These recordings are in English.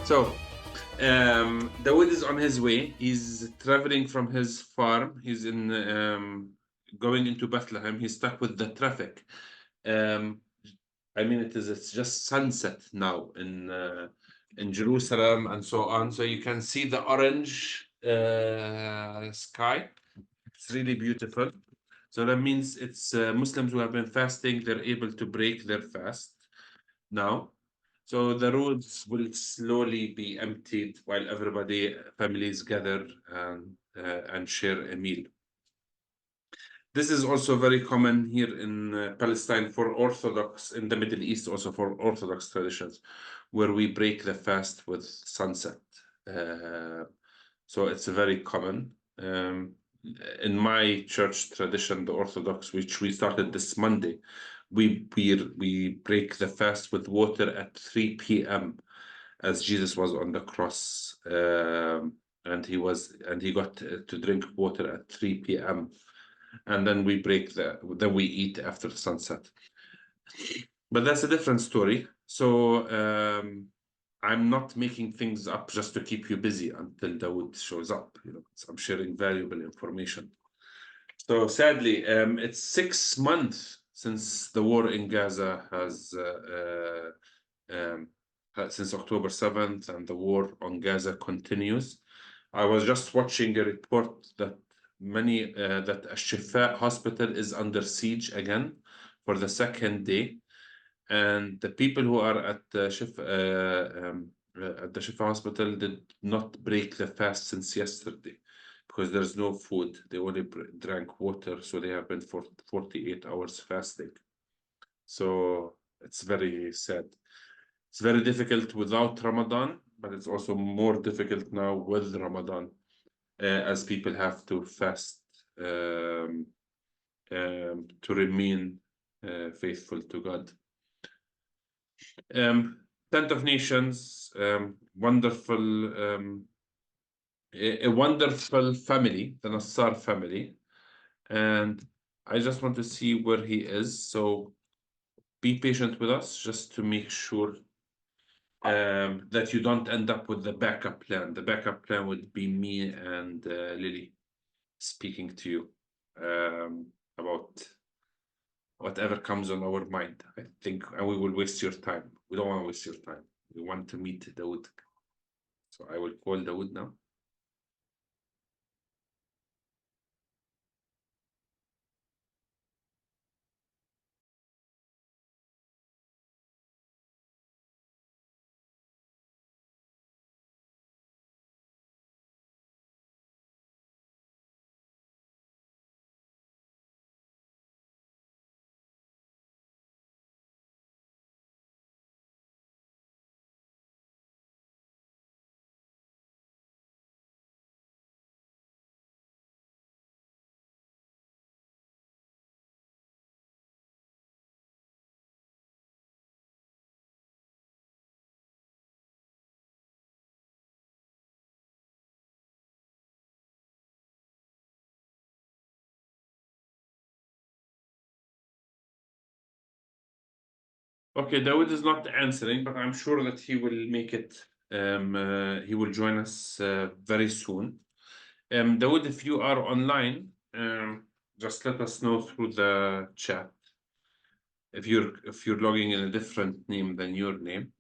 So, Dawood is on his way. He's traveling from his farm. He's in going into Bethlehem. He's stuck with the traffic. Um, I mean, it's just sunset now in Jerusalem and so on. So you can see the orange sky. It's really beautiful. So that means it's Muslims who have been fasting. They're able to break their fast now. So the roads will slowly be emptied while everybody, families gather and share a meal. This is also very common here in Palestine for Orthodox, in the Middle East, also for Orthodox traditions, where we break the fast with sunset. So it's very common. In my church tradition, the Orthodox, which we started this Monday, we break the fast with water at 3 p.m. as Jesus was on the cross, and he got to drink water at 3 p.m. and then then we eat after sunset. But that's a different story. So I'm not making things up just to keep you busy until Dawood shows up. So I'm sharing valuable information. So sadly, it's 6 months since the war in Gaza since October 7th, and the war on Gaza continues. I was just watching a report that that Shifa hospital is under siege again for the second day, and the people who are at the Shifa hospital did not break the fast since yesterday because there's no food. They only drank water, so they have been for 48 hours fasting. So it's very sad. It's very difficult without Ramadan, but it's also more difficult now with Ramadan, as people have to fast to remain faithful to God. Tent of Nations, wonderful, a wonderful family, the Nassar family, and I just want to see where he is. So be patient with us just to make sure that you don't end up with the backup plan. The backup plan would be me and Lily speaking to you about whatever comes on our mind. I think, and we will waste your time. We don't want to waste your time. We want to meet Dawood. So I will call Dawood now. Okay, Dawood is not answering, but I'm sure that he will make it. He will join us very soon. Dawood, if you are online, just let us know through the chat if you're logging in a different name than your name.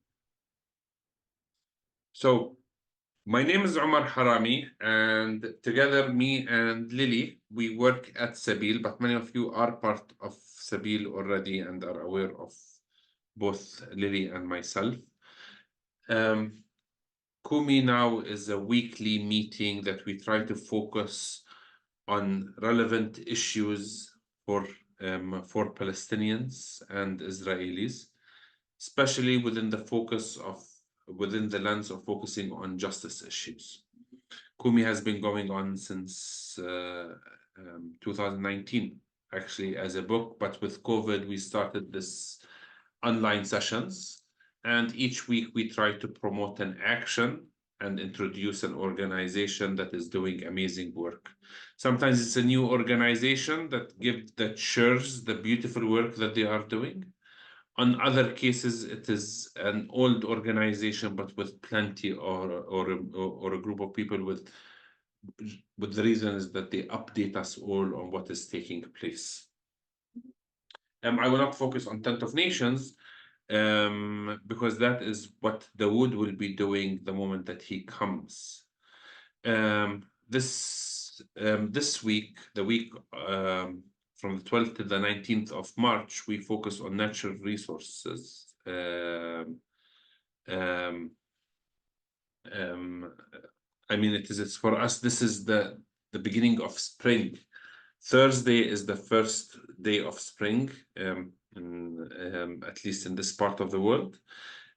So my name is Omar Harami, and together, me and Lily, we work at Sabeel, but many of you are part of Sabeel already and are aware of both Lily and myself. Kumi now is a weekly meeting that we try to focus on relevant issues for Palestinians and Israelis, especially within the lens of focusing on justice issues. Kumi has been going on since 2019, actually, as a book, but with COVID, we started this online sessions, and each week we try to promote an action and introduce an organization that is doing amazing work. Sometimes it's a new organization that shares the beautiful work that they are doing, On other cases, it is an old organization, but with plenty or a group of people with the reason is that they update us all on what is taking place. I will not focus on Tent of Nations because that is what Dawood will be doing the moment that he comes. This week, the week from the 12th to the 19th of March, we focus on natural resources. Um, um, I mean, it's for us, this is the beginning of spring. Thursday is the first day of spring, at least in this part of the world.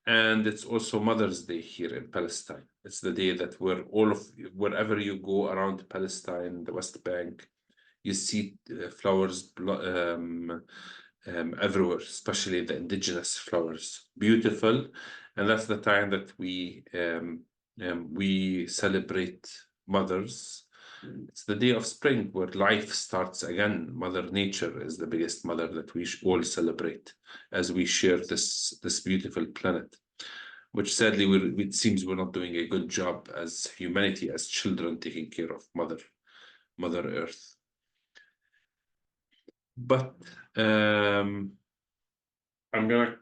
And it's also Mother's Day here in Palestine. It's the day that wherever you go around Palestine, the West Bank, you see flowers everywhere, especially the indigenous flowers. Beautiful. And that's the time that we celebrate mothers. It's the day of spring where life starts again. Mother Nature is the biggest mother that we all celebrate as we share this beautiful planet, which sadly it seems we're not doing a good job as humanity, as children, taking care of Mother Earth. But I'm gonna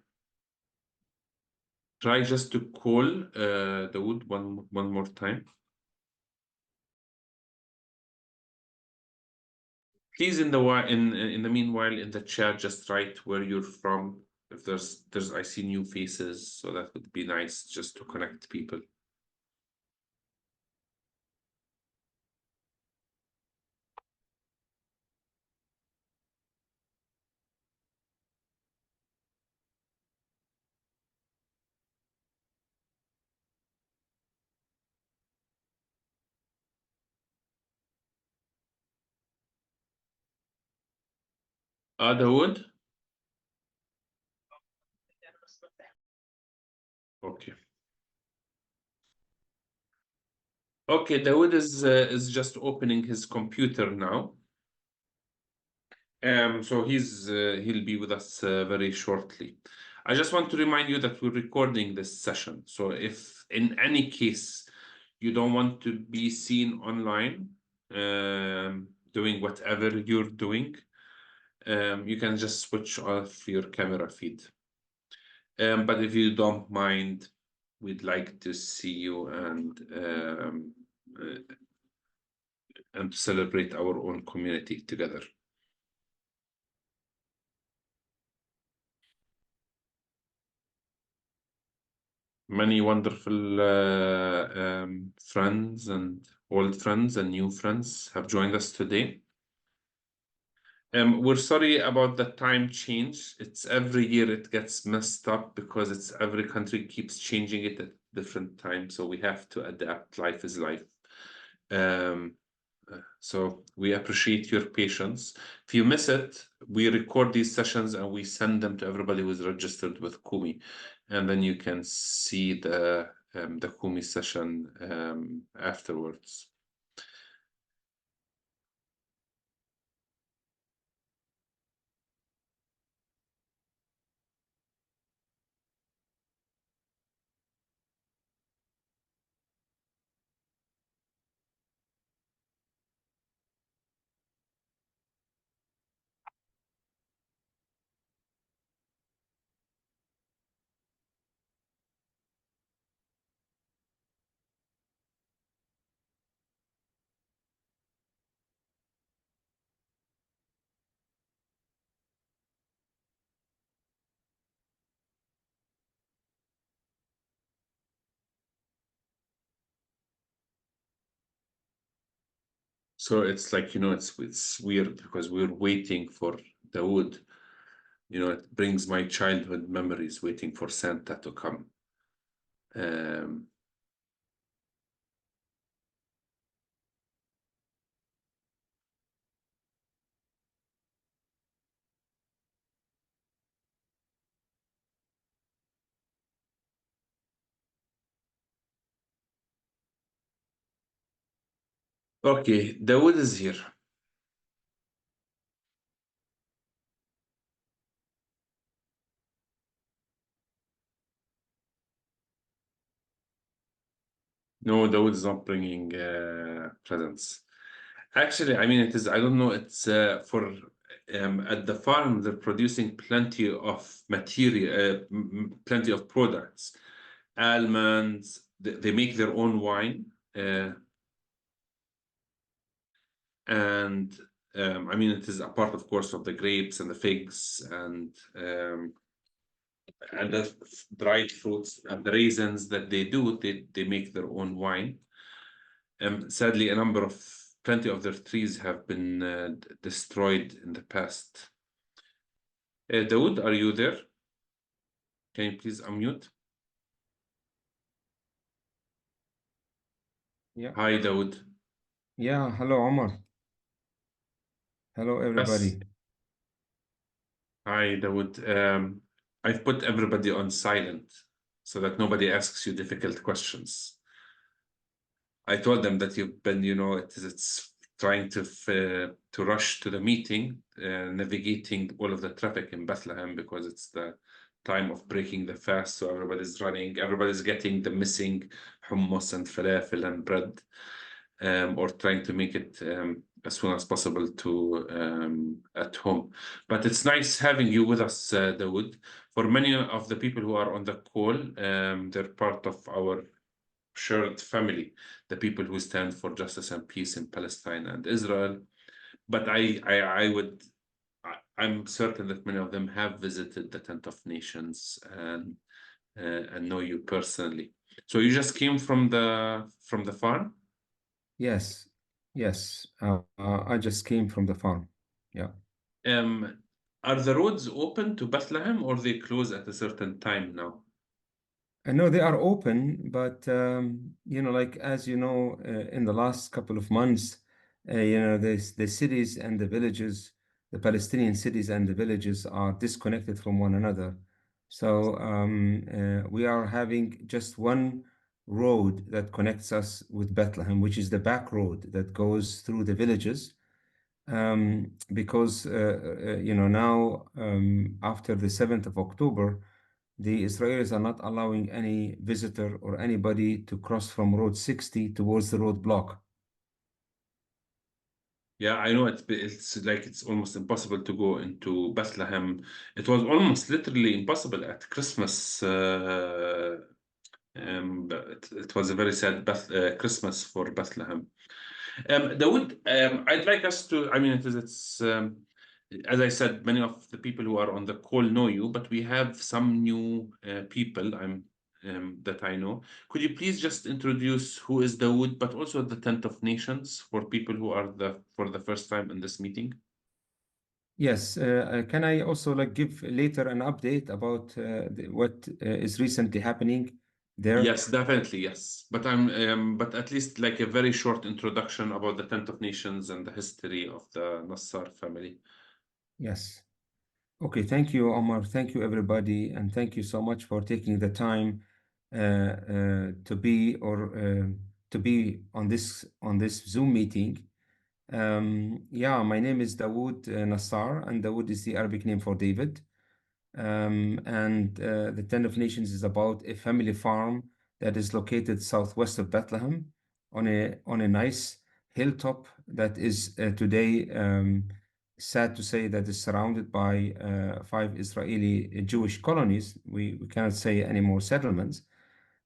try just to call Dawood one more time. Please, in the meanwhile, in the chat, just write where you're from. If there's I see new faces, so that would be nice just to connect people. Dawood? Okay. Okay, Dawood is just opening his computer now. So he'll be with us very shortly. I just want to remind you that we're recording this session. So if in any case you don't want to be seen online doing whatever you're doing, you can just switch off your camera feed. But if you don't mind, we'd like to see you and celebrate our own community together. Many wonderful friends and old friends and new friends have joined us today. We're sorry about the time change. It's every year it gets messed up because it's every country keeps changing it at different times, so we have to adapt. Life is life. So we appreciate your patience. If you miss it, we record these sessions and we send them to everybody who's registered with Kumi, and then you can see the Kumi session afterwards. So it's like, it's weird because we're waiting for Dawood. It brings my childhood memories waiting for Santa to come. Okay, Dawood is here. No, Dawood is not bringing presents. Actually, I mean, it is, I don't know, it's for at the farm, they're producing plenty of material, plenty of products, almonds, they make their own wine. Uh, and I mean, it is a part, of course, of the grapes and the figs and the dried fruits and the raisins that they do, they make their own wine. Sadly, plenty of their trees have been destroyed in the past. Dawood, are you there? Can you please unmute? Yeah. Hi, Dawood. Yeah. Hello, Omar. Hello, Yes. everybody. Hi, Dawood. I've put everybody on silent so that nobody asks you difficult questions. I told them that you've been, it's trying to rush to the meeting, navigating all of the traffic in Bethlehem because it's the time of breaking the fast. So everybody's running, everybody's getting the missing hummus and falafel and bread, or trying to make it as soon as possible to at home. But it's nice having you with us, Dawood. For many of the people who are on the call, they're part of our shared family, the people who stand for justice and peace in Palestine and Israel. But I'm certain that many of them have visited the Tent of Nations and know you personally. So you just came from the farm? Yes. Yes. I just came from the farm. Yeah. Um, are the roads open to Bethlehem or they close at a certain time now? I know they are open, but like as you know, in the last couple of months, the cities and the villages, the Palestinian cities and the villages are disconnected from one another. So we are having just one road that connects us with Bethlehem, which is the back road that goes through the villages. Because now after the 7th of October, the Israelis are not allowing any visitor or anybody to cross from Road 60 towards the roadblock. Yeah, I know it's like it's almost impossible to go into Bethlehem. It was almost literally impossible at Christmas. But it was a very sad Christmas for Bethlehem. Dawood, I'd like us to, I mean, as I said, many of the people who are on the call know you, but we have some new people that I know. Could you please just introduce who is Dawood, but also the Tent of Nations for people who are for the first time in this meeting? Yes, can I also like give later an update about what is recently happening there? Yes, definitely, yes. But at least like a very short introduction about the Tent of Nations and the history of the Nassar family. Yes. Okay, thank you, Omar. Thank you, everybody, and thank you so much for taking the time to be on this Zoom meeting. Yeah, my name is Dawood Nassar, and Dawood is the Arabic name for David. And the Ten of Nations is about a family farm that is located southwest of Bethlehem on a nice hilltop that is today sad to say that is surrounded by five Israeli Jewish colonies. We cannot say any more settlements.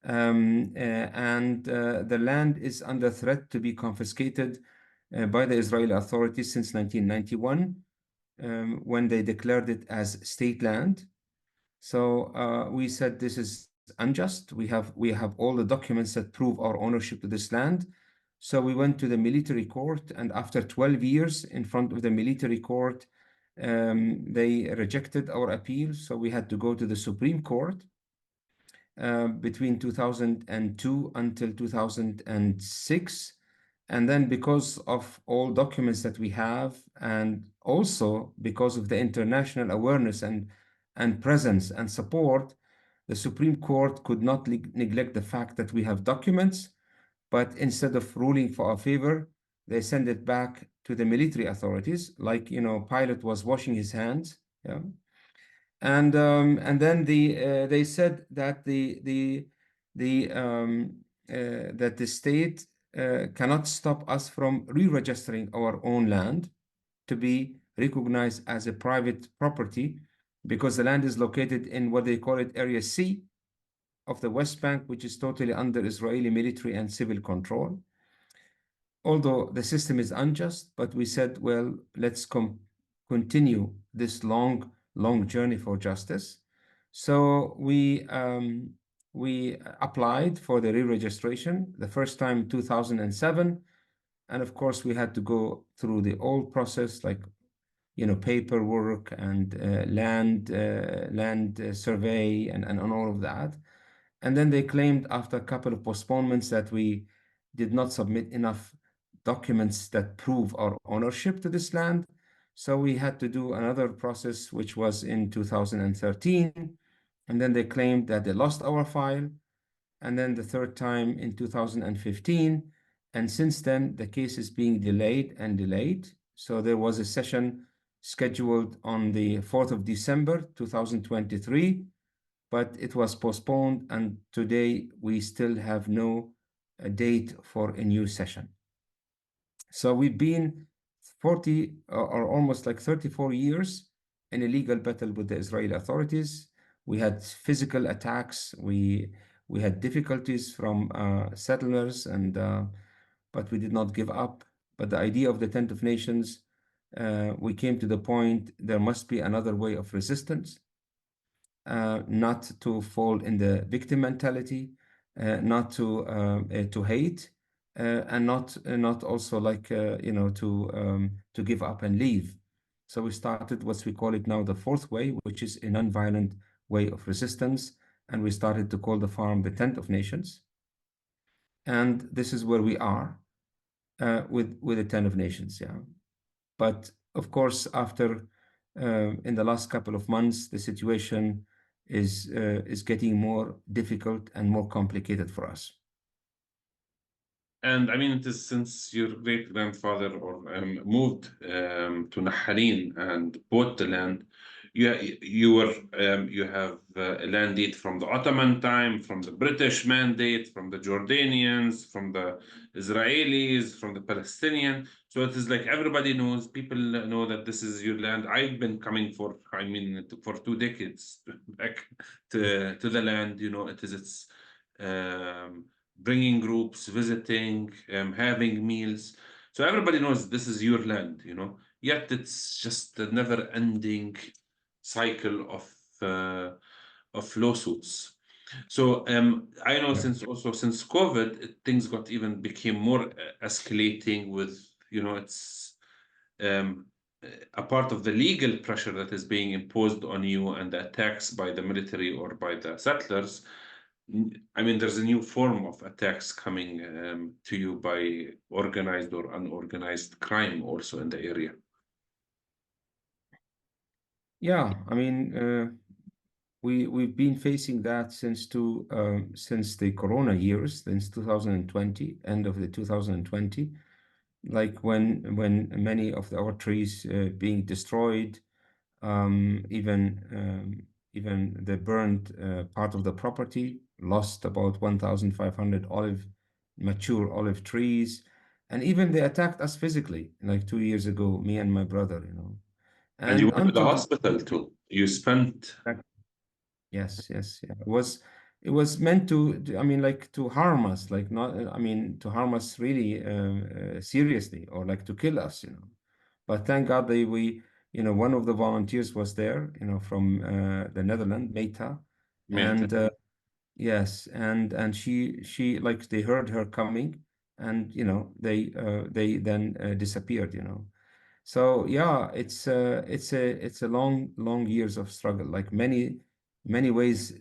And the land is under threat to be confiscated by the Israeli authorities since 1991, when they declared it as state land. So we said this is unjust. We have all the documents that prove our ownership to this land. So we went to the military court, and after 12 years in front of the military court, they rejected our appeal. So we had to go to the Supreme Court between 2002 until 2006. And then, because of all documents that we have, and also because of the international awareness and presence and support, the Supreme Court could not neglect the fact that we have documents, but instead of ruling for our favor, they send it back to the military authorities, like, Pilate was washing his hands. Yeah. And then they said that the that the state cannot stop us from re-registering our own land to be recognized as a private property because the land is located in what they call it Area C of the West Bank, which is totally under Israeli military and civil control. Although the system is unjust, but we said, well, let's continue this long journey for justice. So we applied for the re-registration the first time 2007, and of course we had to go through the old process, like paperwork and land survey and all of that. And then they claimed after a couple of postponements that we did not submit enough documents that prove our ownership to this land. So we had to do another process, which was in 2013. And then they claimed that they lost our file. And then the third time in 2015. And since then, the case is being delayed and delayed. So there was a session scheduled on the 4th of December, 2023, but it was postponed, and today we still have no date for a new session. So we've been 40 or almost like 34 years in a legal battle with the Israeli authorities. We had physical attacks. We had difficulties from settlers, but we did not give up. But the idea of the Tent of Nations, we came to the point there must be another way of resistance, not to fall in the victim mentality, not to hate, and not also like to give up and leave. So we started what we call it now the fourth way, which is a non-violent way of resistance, and we started to call the farm the Tent of Nations. And this is where we are with the Tent of Nations, yeah. But of course, after in the last couple of months, the situation is getting more difficult and more complicated for us. And I mean, it is since your great grandfather moved to Naharin and bought the land. You have a land deed from the Ottoman time, from the British mandate, from the Jordanians, from the Israelis, from the Palestinian. So it is like everybody knows, people know that this is your land. I've been coming for 2 decades back to the land. It is its. Bringing groups, visiting, having meals. So everybody knows this is your land, Yet it's just a never-ending cycle of lawsuits. So I know Yeah. since COVID, things got even became more escalating with, it's um, a part of the legal pressure that is being imposed on you and the attacks by the military or by the settlers. I mean, there's a new form of attacks coming to you by organized or unorganized crime also in the area. Yeah, I mean, we've been facing that since the Corona years, since 2020, end of the 2020, like when many of our trees being destroyed, even the burned part of the property lost about 1,500 mature olive trees, and even they attacked us physically like 2 years ago, me and my brother, And you and went to the until hospital too. You spent. yes, yes, yeah. It was meant I mean, like to harm us, like not, I mean, to harm us really seriously, or like to kill us, But thank God one of the volunteers was there, from the Netherlands, Meta, Mate. and yes, and she like they heard her coming, and they then disappeared. So yeah, it's a long years of struggle, like many ways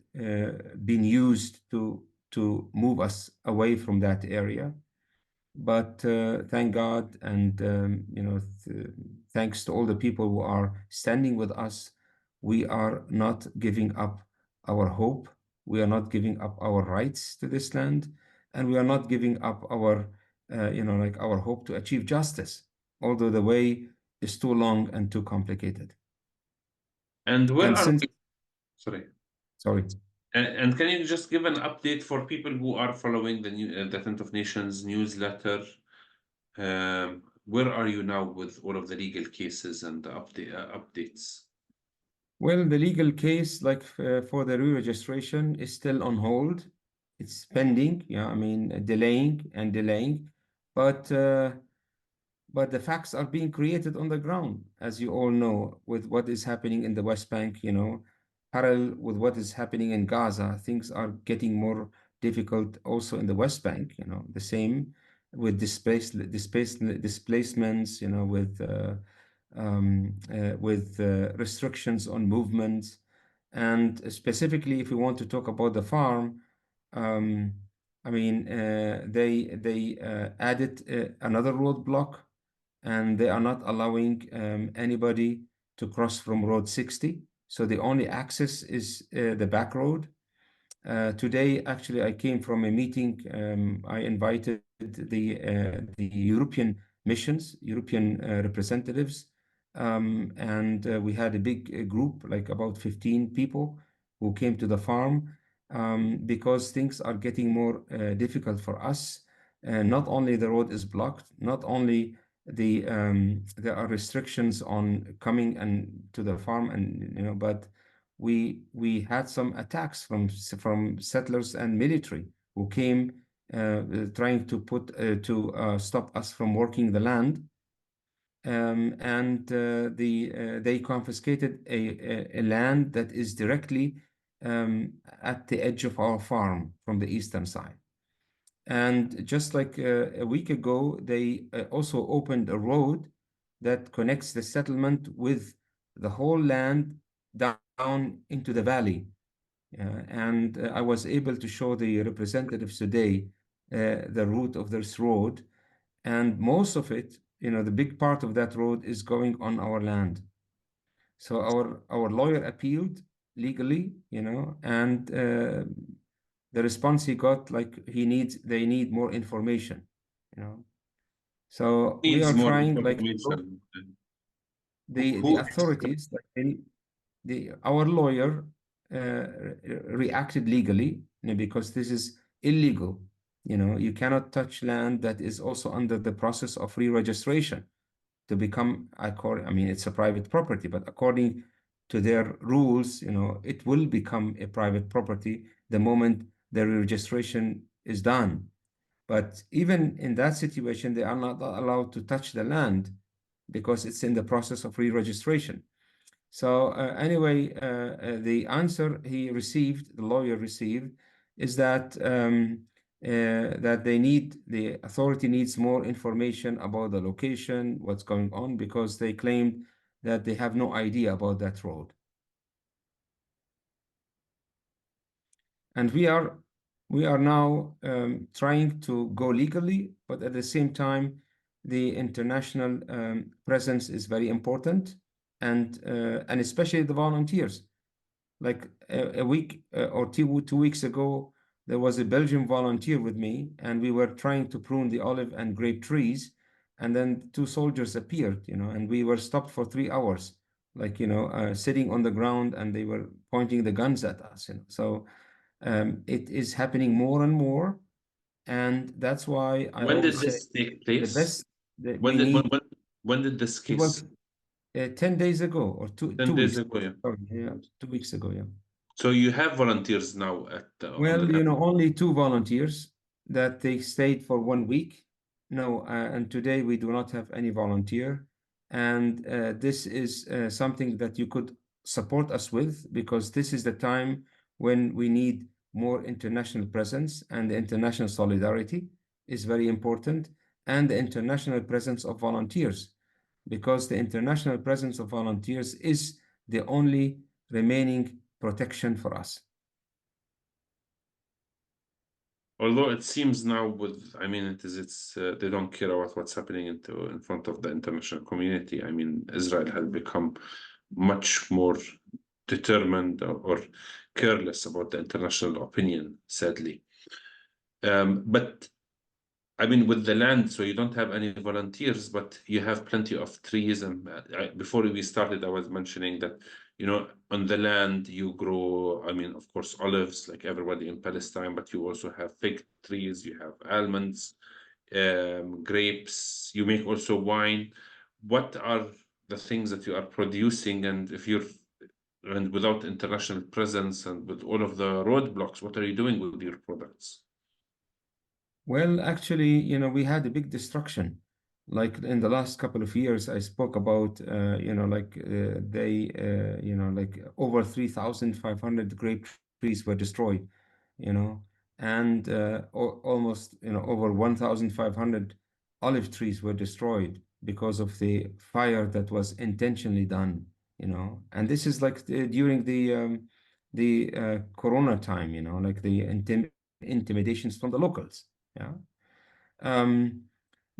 being used to move us away from that area. But thank God, and thanks to all the people who are standing with us, we are not giving up our hope. We are not giving up our rights to this land, and we are not giving up like our hope to achieve justice, although the way is too long and too complicated. And where And are since, we? Sorry. sorry. And can you just give an update for people who are following the Tent of Nations newsletter? Where are you now with all of the legal cases and the updates? Well, the legal case, like for the re-registration, is still on hold. It's pending, yeah, I mean, delaying and delaying. But but the facts are being created on the ground, as you all know, with what is happening in the West Bank, parallel with what is happening in Gaza, things are getting more difficult also in the West Bank, the same with displacements, with restrictions on movements. And specifically, if we want to talk about the farm, um, I mean, they added another roadblock, and they are not allowing anybody to cross from Road 60. So the only access is the back road. Today, actually, I came from a meeting. I invited the European missions, European representatives, and we had a big group, like about 15 people, who came to the farm because things are getting more difficult for us. Not only the road is blocked, not only there are restrictions on coming and to the farm, and but we had some attacks from settlers and military who came trying to stop us from working the land, and they confiscated a land that is directly at the edge of our farm from the eastern side. And just like a week ago, they also opened a road that connects the settlement with the whole land down into the valley. And I was able to show the representatives today the route of this road. And most of it, the big part of that road is going on our land. So our lawyer appealed legally, and the response he got, like they need more information, you know. So we Needs are more trying, like information. the Who authorities, like our lawyer reacted legally, because this is illegal. You cannot touch land that is also under the process of re-registration to become, I mean, it's a private property, but according to their rules, it will become a private property the moment the registration is done. But even in that situation, they are not allowed to touch the land because it's in the process of re-registration. So anyway, the answer the lawyer received, is that the authority needs more information about the location, what's going on, because they claimed that they have no idea about that road. And we are now trying to go legally, but at the same time, the international presence is very important, and especially the volunteers. Like a week or 2 weeks ago, there was a Belgian volunteer with me, and we were trying to prune the olive and grape trees, and then two soldiers appeared, and we were stopped for 3 hours, like sitting on the ground, and they were pointing the guns at us. So it is happening more and more, and that's why I When did always say this take the place? best that When we did need. when did this It was case? 10 days ago, or two 10 two days weeks ago, ago. yeah. Sorry, yeah, 2 weeks ago, yeah. So you have volunteers now on the Well, camp. only two volunteers that they stayed for 1 week. No, and today we do not have any volunteer. And this is something that you could support us with, because this is the time when we need more international presence, and the international solidarity is very important, and the international presence of volunteers, because the international presence of volunteers is the only remaining protection for us. Although it seems now I mean, they don't care about what's happening in front of the international community. I mean, Israel has become much more determined or careless about the international opinion, sadly. But I mean, with the land, so you don't have any volunteers, but you have plenty of trees. And before we started, I was mentioning that on the land you grow, I mean, of course, olives like everybody in Palestine, but you also have fig trees, you have almonds, grapes, you make also wine. What are the things that you are producing? And if you're and without international presence and with all of the roadblocks, what are you doing with your products? Well, actually, we had a big destruction. Like in the last couple of years, I spoke about, like over 3,500 grape trees were destroyed, you know, and almost, over 1,500 olive trees were destroyed because of the fire that was intentionally done, And this is like during the Corona time, like the intimidations from the locals. Yeah. Um,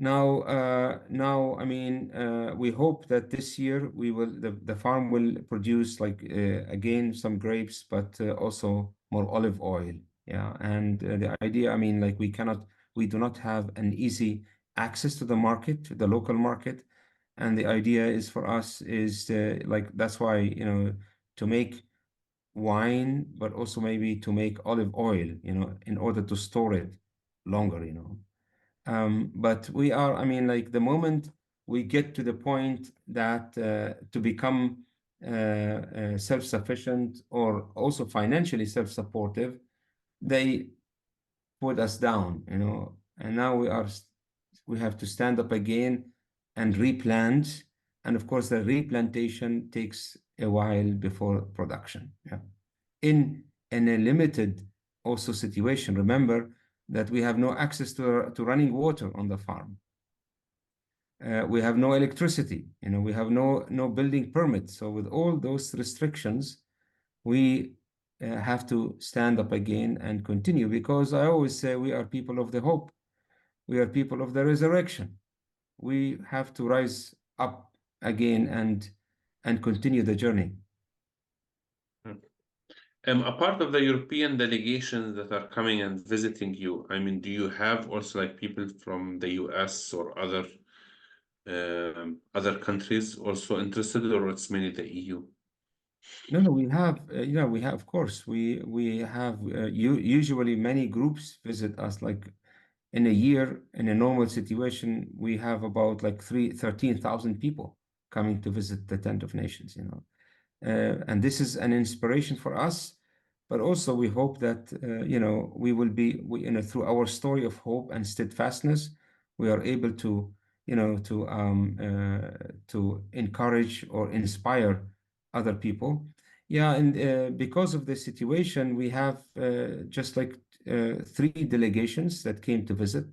now, I mean, we hope that this year the farm will produce like again some grapes, but also more olive oil. Yeah, and the idea, I mean, like we do not have an easy access to the market, to the local market, and the idea is for us is like that's why to make wine, but also maybe to make olive oil, in order to store it longer. But I mean, like the moment we get to the point that to become self-sufficient or also financially self-supportive, they put us down, and now we have to stand up again and replant. And of course, the replantation takes a while before production. Yeah. In a limited also situation, remember that we have no access to running water on the farm. We have no electricity, we have no building permit. So with all those restrictions, we have to stand up again and continue, because I always say we are people of the hope. We are people of the resurrection. We have to rise up again and continue the journey. A part of the European delegations that are coming and visiting you, I mean, do you have also like people from the US or other countries also interested, or it's mainly the EU? No, we have, of course, we have usually many groups visit us. Like in a year, in a normal situation, we have about like 13,000 people coming to visit the Tent of Nations. And this is an inspiration for us, but also we hope that we will be through our story of hope and steadfastness, we are able to to encourage or inspire other people. Yeah, and because of the situation, we have just like three delegations that came to visit.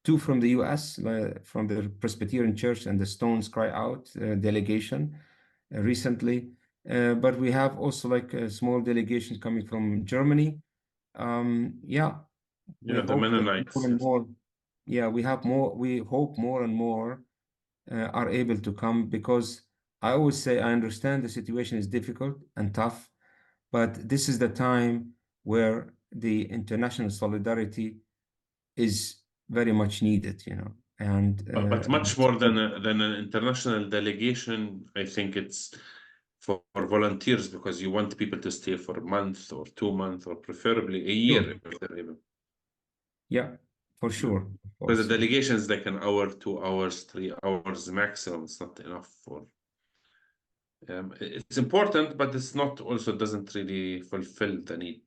Two from the U.S., from the Presbyterian Church and the Stones Cry Out delegation recently. But we have also like a small delegation coming from Germany. Yeah, we Yeah, the hope that more Mennonites, and yes. more, yeah, we hope more and more are able to come, because I always say I understand the situation is difficult and tough, but this is the time where the international solidarity is very much needed. And But much more than an international delegation, I think it's for volunteers, because you want people to stay for a month or 2 months or preferably a sure, year if they're able. yeah, for Yeah. sure, of Because course. the delegation is like an hour, 2 hours, 3 hours maximum. It's not enough for. It's important, but it's not also doesn't really fulfill the need.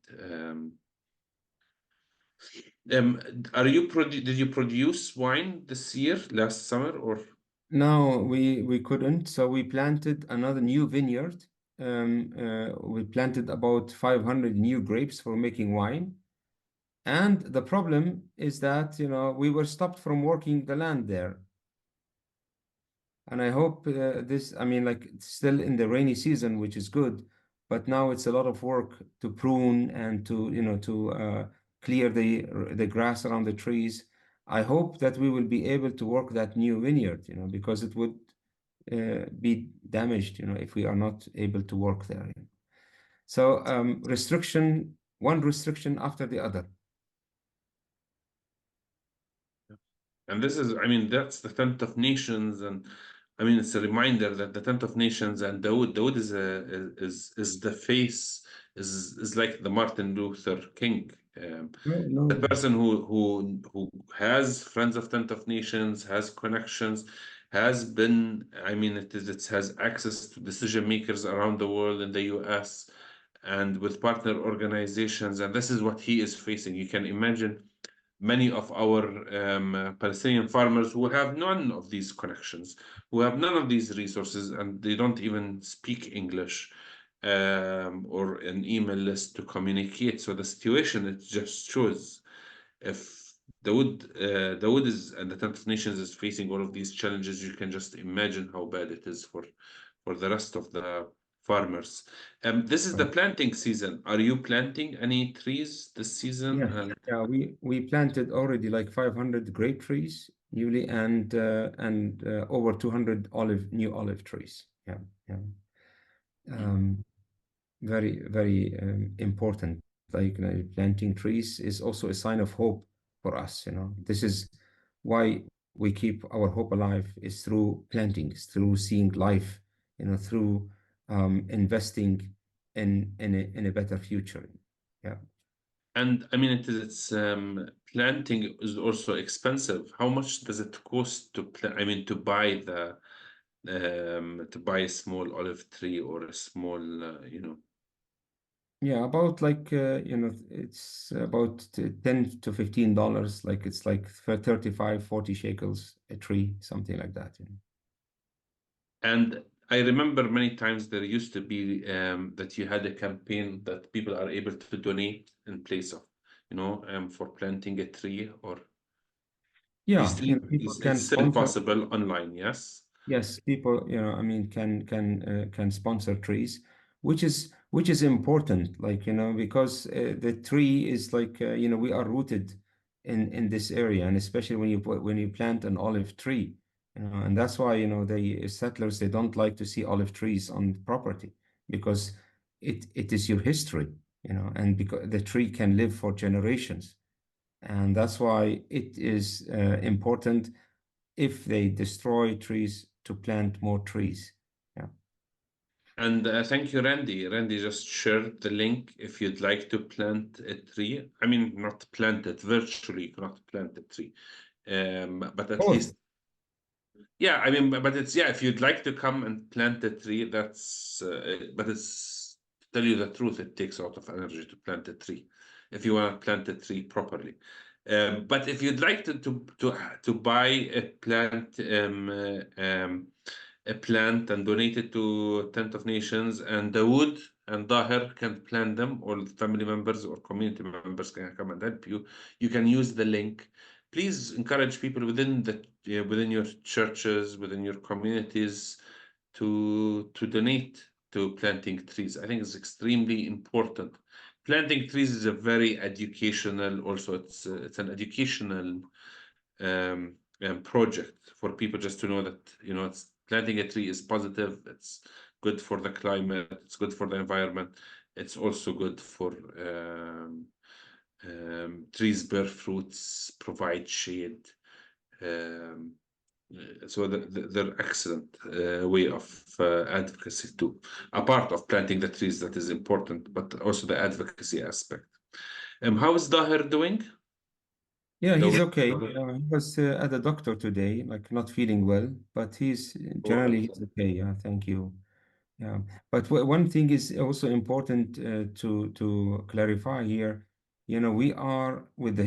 Are you did you produce wine this year, last summer, or? No, we couldn't. So we planted another new vineyard. We planted about 500 new grapes for making wine. And the problem is that, we were stopped from working the land there. And I hope I mean, like it's still in the rainy season, which is good, but now it's a lot of work to prune and to clear the grass around the trees. I hope that we will be able to work that new vineyard, because it would be damaged, if we are not able to work there. So one restriction after the other. And this is, I mean, that's the tent of nations, and I mean, it's a reminder that the Tent of Nations and Dawood is is the face, is like the Martin Luther King. No, The no. person who has friends of Tent of Nations, has connections, has been, I mean, it has access to decision makers around the world in the US and with partner organizations, and this is what he is facing. You can imagine many of our Palestinian farmers who have none of these connections, who have none of these resources, and they don't even speak English or an email list to communicate. So the situation, it just shows if the wood is and the Tent of Nations is facing all of these challenges, you can just imagine how bad it is for the rest of the farmers. This is the Right. planting season. Are you planting any trees this season? Yeah, yeah, we planted already like 500 grape trees newly and over 200 new olive trees. Yeah, yeah. Um, very important. Like, planting trees is also a sign of hope for us. This is why we keep our hope alive, is through plantings, through seeing life, through investing in a better future. Yeah. And I mean, it's planting is also expensive. How much does it cost to plant? I mean, to buy to buy a small olive tree or a small, Yeah, about like it's about $10 to $15. Like, it's like for 35, 40 shekels a tree, something like that. And I remember many times there used to be that you had a campaign that people are able to donate in place of, for planting a tree or these Yeah, things. people It's can still sponsor. possible online, yes. Yes, people, I mean, can sponsor trees, which is important, like, because the tree is like, we are rooted in this area, and especially when you plant an olive tree, and that's why, the settlers, they don't like to see olive trees on property, because it is your history, and because the tree can live for generations, and that's why it is important if they destroy trees to plant more trees. Yeah. And thank you, Randy. Randy just shared the link if you'd like to plant a tree. I mean, not plant it virtually, you cannot plant a tree. But at Both. least, yeah, I mean, but it's, yeah, if you'd like to come and plant a tree, but it's, to tell you the truth, it takes a lot of energy to plant a tree if you want to plant a tree properly. But if you'd like to buy a plant and donate it to Tent of Nations, and the wood and Daher can plant them, or family members or community members can come and help you. You can use the link. Please encourage people within your churches, within your communities, to donate to planting trees. I think it's extremely important. Planting trees is a very educational. Also, it's an educational project for people just to know that it's planting a tree is positive. It's good for the climate. It's good for the environment. It's also good for trees bear fruits, provide shade. Um, so they're excellent way of advocacy too. A part of planting the trees that is important, but also the advocacy aspect. How is Daher doing? Yeah, The he's okay. He was at the doctor today, like not feeling well, but he's okay. Yeah, thank you. Yeah, but one thing is also important to clarify here. We are with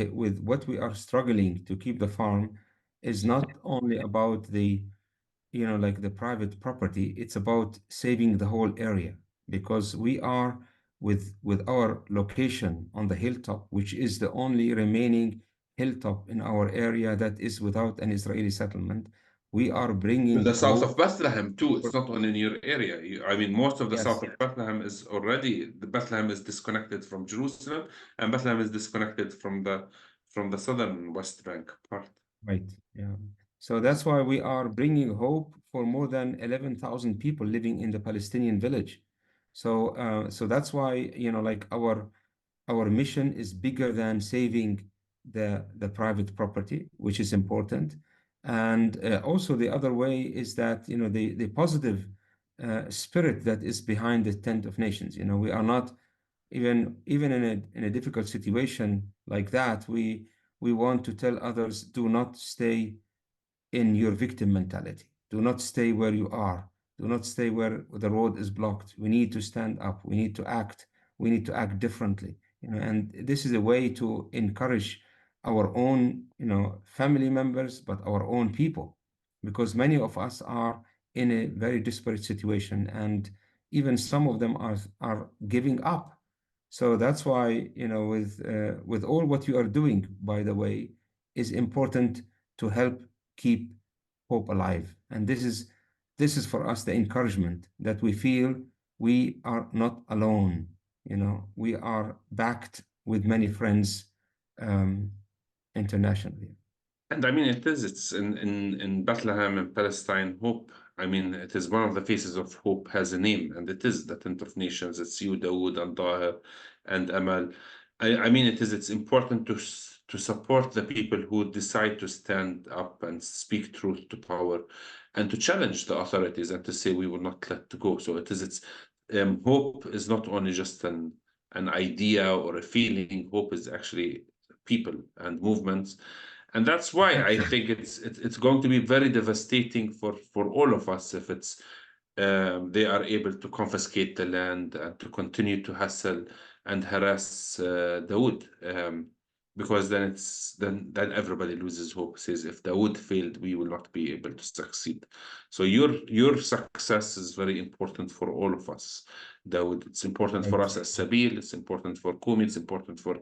what we are struggling to keep the farm is not only about like the private property, it's about saving the whole area, because we are with our location on the hilltop, which is the only remaining hilltop in our area that is without an Israeli settlement. We are In bringing the south hope of Bethlehem too. It's for, not only in your area. I mean, most of the south yes, of Bethlehem is already the Bethlehem is disconnected from Jerusalem, and Bethlehem is disconnected from the southern West Bank part. right, yeah. So that's why we are bringing hope for more than 11,000 people living in the Palestinian village. So that's why, like our mission is bigger than saving the private property, which is important. And also the other way is that, the positive spirit that is behind the tent of nations. We are not, even in a difficult situation like that, we want to tell others, do not stay in your victim mentality. Do not stay where you are. Do not stay where the road is blocked. We need to stand up. We need to act. We need to act differently. And this is a way to encourage our own, family members, but our own people, because many of us are in a very desperate situation, and even some of them are giving up. So that's why, with all what you are doing, by the way, is important to help keep hope alive. And this is for us the encouragement that we feel we are not alone. We are backed with many friends um, internationally. And I mean, it's in Bethlehem in Palestine, hope. I mean, it is one of the faces of hope has a name, and it is the tent of nations. It's you, Dawood, and Daher, and Amal. I mean, it's important to support the people who decide to stand up and speak truth to power, and to challenge the authorities and to say we will not let go. So it's hope is not only just an idea or a feeling. Hope is actually people and movements, and that's why I Exactly. think it's going to be very devastating for all of us if it's they are able to confiscate the land and to continue to hassle and harass Dawood, because then everybody loses hope. Says if Dawood failed, we will not be able to succeed. So your success is very important for all of us, Dawood. It's important for us as Exactly. Sabeel. It's important for Kumi. It's important for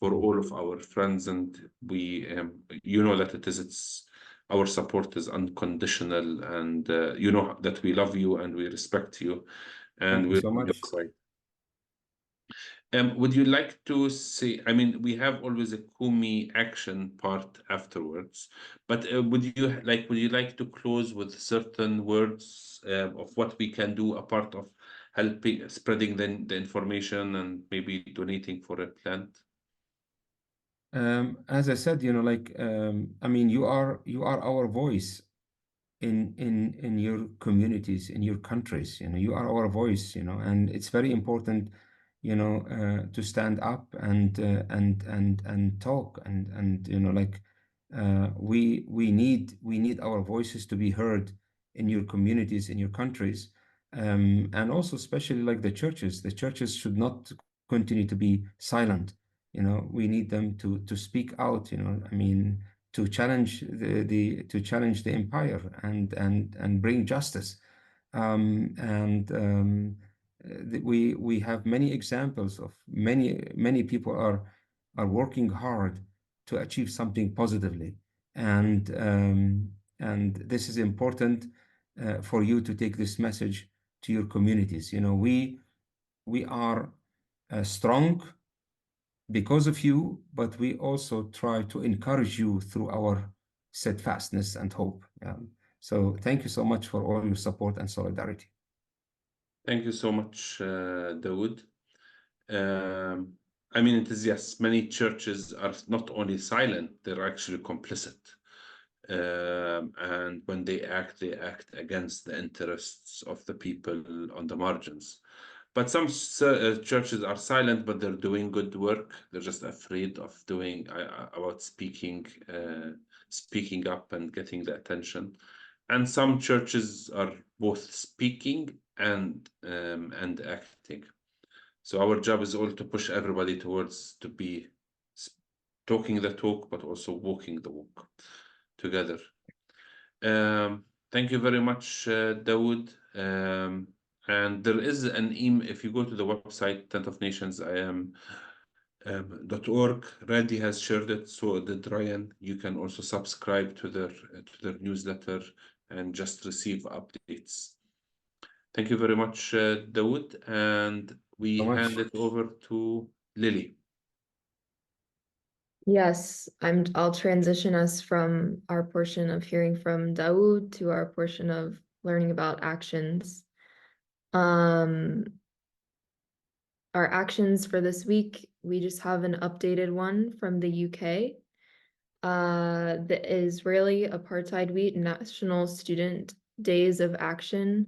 all of our friends, and we you know that it's our support is unconditional, and you know that we love you and we respect you, and Thank you we're so on your much. side. Would you like to say, I mean, we have always a Kumi action part afterwards, but would you like to close with certain words of what we can do, a part of helping spreading the information and maybe donating for a plant? As I said, I mean, you are our voice in your communities, in your countries. You are our voice. And it's very important, to stand up and talk, and we need our voices to be heard in your communities, in your countries. And also, especially like the churches should not continue to be silent. We need them to speak out. I mean, to challenge the empire, and bring justice. We have many examples of many people are working hard to achieve something positively, and this is important for you to take this message to your communities. We are strong because of you, but we also try to encourage you through our steadfastness and hope. So thank you so much for all your support and solidarity. Thank you so much, Dawood. Um, I mean, it is, yes, many churches are not only silent, they're actually complicit. And when they act against the interests of the people on the margins. But some churches are silent, but they're doing good work. They're just afraid of doing about speaking up and getting the attention. And some churches are both speaking and acting. So our job is all to push everybody towards to be talking the talk, but also walking the walk together. Thank you very much, Dawood. And there is an email, if you go to the website, Tent of Nations, .org, Randy has shared it, so did Ryan. You can also subscribe to their newsletter and just receive updates. Thank you very much, Dawood, and we So hand much. it over to Lily. Yes, I'll transition us from our portion of hearing from Dawood to our portion of learning about actions. Our actions for this week, we just have an updated one from the UK. the Israeli Apartheid Week National Student Days of Action,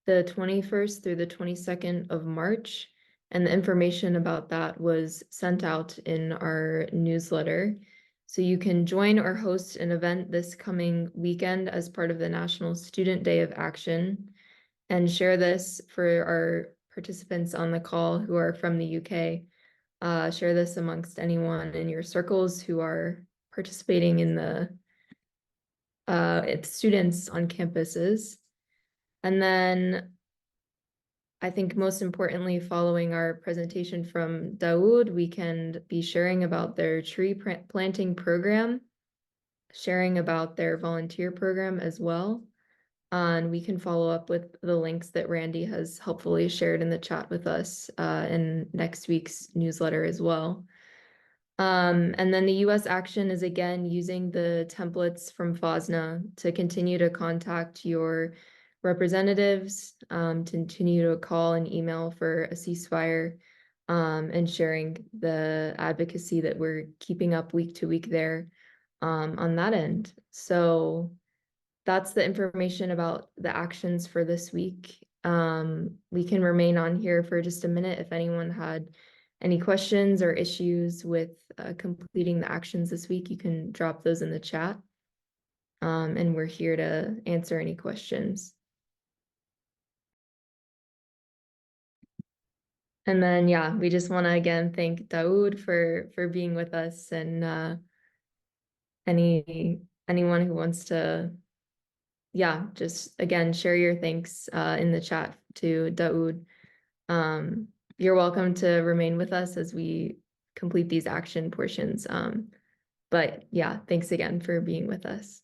the 21st through the 22nd of March. And the information about that was sent out in our newsletter. So you can join or host an event this coming weekend as part of the National Student Day of Action, and share this for our participants on the call who are from the UK. Share this amongst anyone in your circles who are participating in the students on campuses. And then I think most importantly, following our presentation from Dawood, we can be sharing about their tree planting program, sharing about their volunteer program as well. And we can follow up with the links that Randy has helpfully shared in the chat with us in next week's newsletter as well. And then the US action is again using the templates from FOSNA to continue to contact your representatives, to continue to call and email for a ceasefire, and sharing the advocacy that we're keeping up week to week there, on that end. So that's the information about the actions for this week. We can remain on here for just a minute if anyone had any questions or issues with completing the actions this week. You can drop those in the chat, and we're here to answer any questions. And then, yeah, we just want to again thank Dawood for being with us, and anyone who wants to, yeah, just again share your thanks in the chat to Dawood. You're welcome to remain with us as we complete these action portions. But yeah, thanks again for being with us.